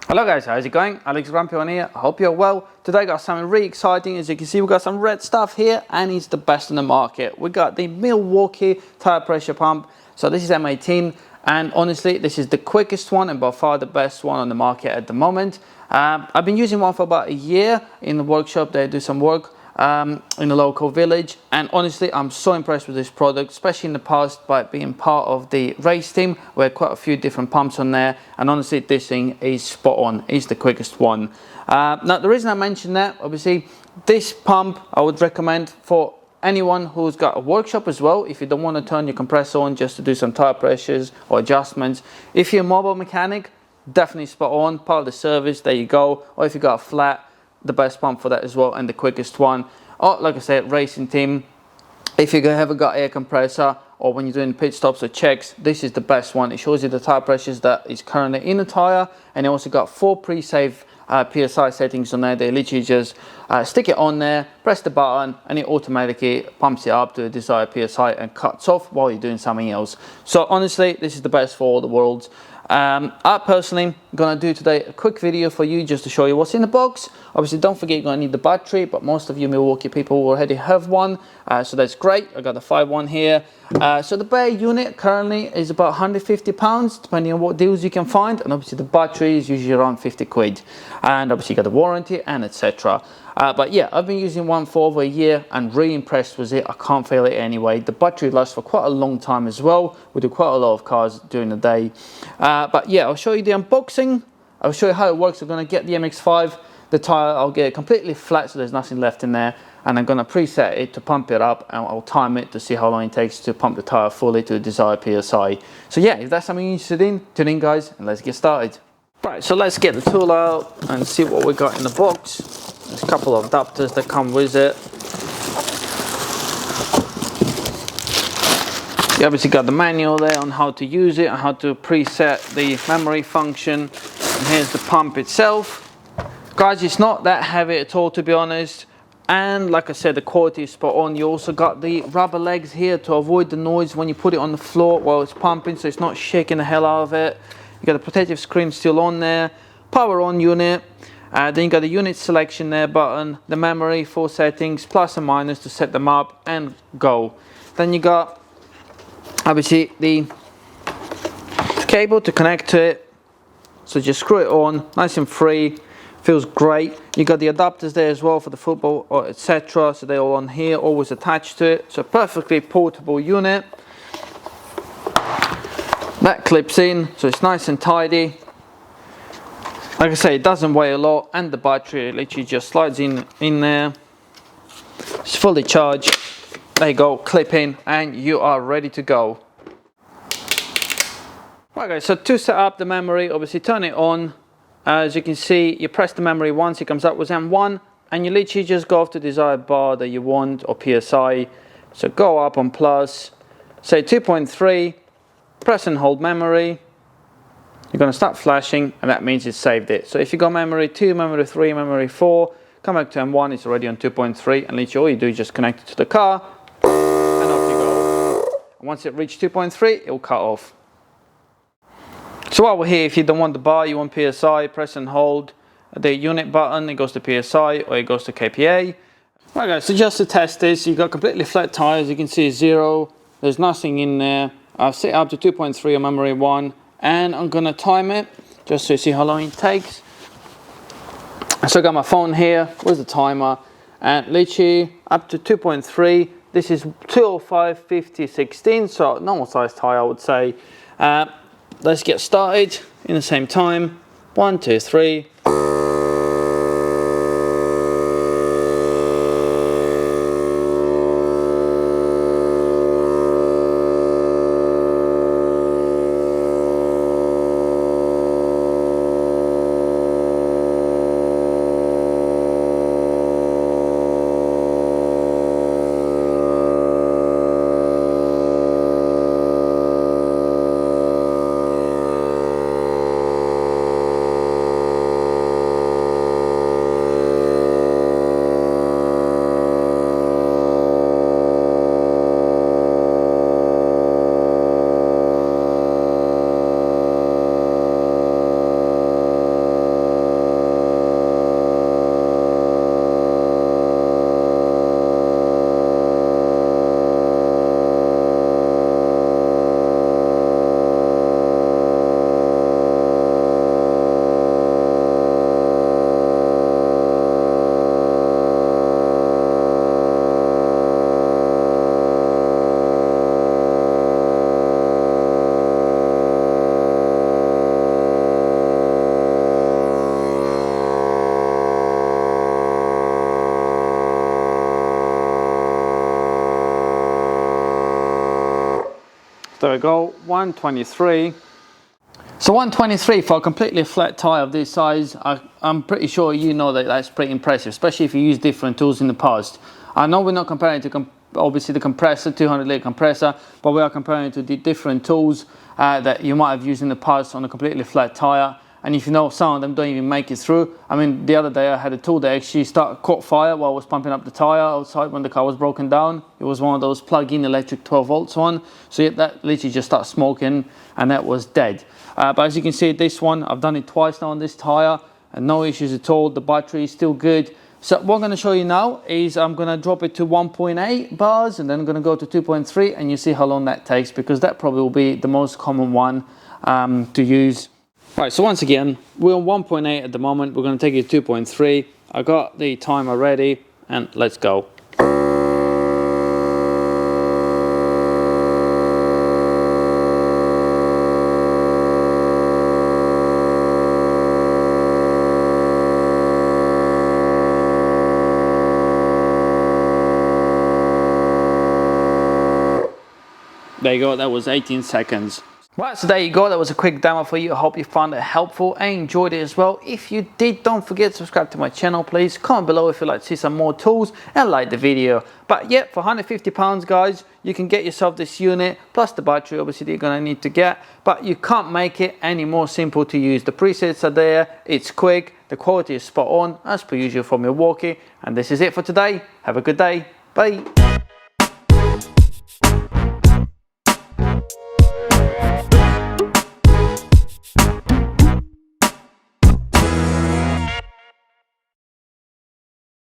Hello guys, how's it going? Alex Rampion here. I hope you're well. Today I got something really exciting. As you can see, we've got some red stuff here and it's the best in the market. We got the Milwaukee tire pressure pump. So this is M18 and honestly this is the quickest one and by far the best one on the market at the moment. I've been using one for about a year in the workshop. They do some work in a local village, and honestly I'm so impressed with this product, especially in the past by being part of the race team. We had quite a few different pumps on there, and honestly this thing is spot on. It's the quickest one. Now the reason I mentioned that, obviously this pump I would recommend for anyone who's got a workshop as well. If you don't want to turn your compressor on just to do some tire pressures or adjustments, if you're a mobile mechanic, definitely spot on, part of the service, there you go. Or if you got a flat, the best pump for that as well and the quickest one. Or like I said, racing team, if you ever got air compressor or when you're doing pit stops or checks, this is the best one. It shows you the tire pressures that is currently in the tire, and it also got 4 pre-save PSI settings on there. They literally just stick it on there, press the button, and it automatically pumps it up to the desired PSI and cuts off while you're doing something else. So honestly, this is the best for all the worlds. I personally am gonna do today a quick video for you just to show you what's in the box. Obviously don't forget you're gonna need the battery, but most of you Milwaukee people already have one, so that's great. I got the 5-1 here. So the bare unit currently is about £150 depending on what deals you can find, and obviously the battery is usually around 50 quid, and obviously you got the warranty and etc. But yeah, I've been using one for over a year and really impressed with it. I can't fail it anyway. The battery lasts for quite a long time as well. We do quite a lot of cars during the day. But yeah, I'll show you the unboxing. I'll show you how it works. I'm going to get the MX-5, the tire, I'll get it completely flat so there's nothing left in there. And I'm going to preset it to pump it up, and I'll time it to see how long it takes to pump the tire fully to the desired PSI. So yeah, if that's something you're interested in, tune in guys and let's get started. Right, so let's get the tool out and see what we got in the box. There's a couple of adapters that come with it. You obviously got the manual there on how to use it and how to preset the memory function. And here's the pump itself. Guys, it's not that heavy at all, to be honest. And like I said, the quality is spot on. You also got the rubber legs here to avoid the noise when you put it on the floor while it's pumping, so it's not shaking the hell out of it. You got the protective screen still on there. Power on unit. Then you got the unit selection there button, the memory, 4 settings, plus and minus to set them up and go. Then you got obviously the cable to connect to it. So just screw it on, nice and free, feels great. You got the adapters there as well for the football or etc. So they're all on here, always attached to it. So perfectly portable unit. That clips in, so it's nice and tidy. Like I say, it doesn't weigh a lot, and the battery literally just slides in there. It's fully charged. There you go, clip in, and you are ready to go. Right guys, so to set up the memory, obviously turn it on. As you can see, you press the memory once, it comes up with M1, and you literally just go off the desired bar that you want, or PSI. So go up on plus, say 2.3, press and hold memory. You're going to start flashing, and that means it's saved it. So if you go memory 2, memory 3, memory 4, come back to M1, it's already on 2.3, and literally all you do is just connect it to the car, and off you go. And once it reaches 2.3, it will cut off. So while we're here, if you don't want the bar, you want PSI, press and hold the unit button, it goes to PSI or it goes to KPA. Right guys, so just to test this, you've got completely flat tires, you can see 0, there's nothing in there. I've set up to 2.3 on memory 1, and I'm gonna time it just so you see how long it takes. So I got my phone here with the timer, and literally up to 2.3. This is 205/50/16, so normal size tire I would say. Let's get started in the same time. 1, 2, 3. There we go, 123. So 123 for a completely flat tire of this size, I'm pretty sure you know that that's pretty impressive, especially if you use different tools in the past. I know we're not comparing to obviously the compressor, 200 litre compressor, but we are comparing to the different tools that you might have used in the past on a completely flat tire. And if you know, some of them don't even make it through. I mean, the other day I had a tool that actually caught fire while I was pumping up the tire outside when the car was broken down. It was one of those plug-in electric 12 volts one. So yeah, that literally just started smoking and that was dead. But as you can see, this one, I've done it twice now on this tire and no issues at all. The battery is still good. So what I'm going to show you now is I'm going to drop it to 1.8 bars and then I'm going to go to 2.3 and you see how long that takes, because that probably will be the most common one to use. Right, so once again, we're on 1.8 at the moment. We're going to take it to 2.3. I got the timer ready and let's go. There you go, that was 18 seconds. Right, so there you go, that was a quick demo for you. I hope you found it helpful and enjoyed it as well. If you did, don't forget to subscribe to my channel, please. Comment below if you'd like to see some more tools and like the video. But yeah, for £150 guys, you can get yourself this unit, plus the battery obviously that you're gonna need to get, but you can't make it any more simple to use. The presets are there, it's quick, the quality is spot on, as per usual from Milwaukee. And this is it for today. Have a good day, bye.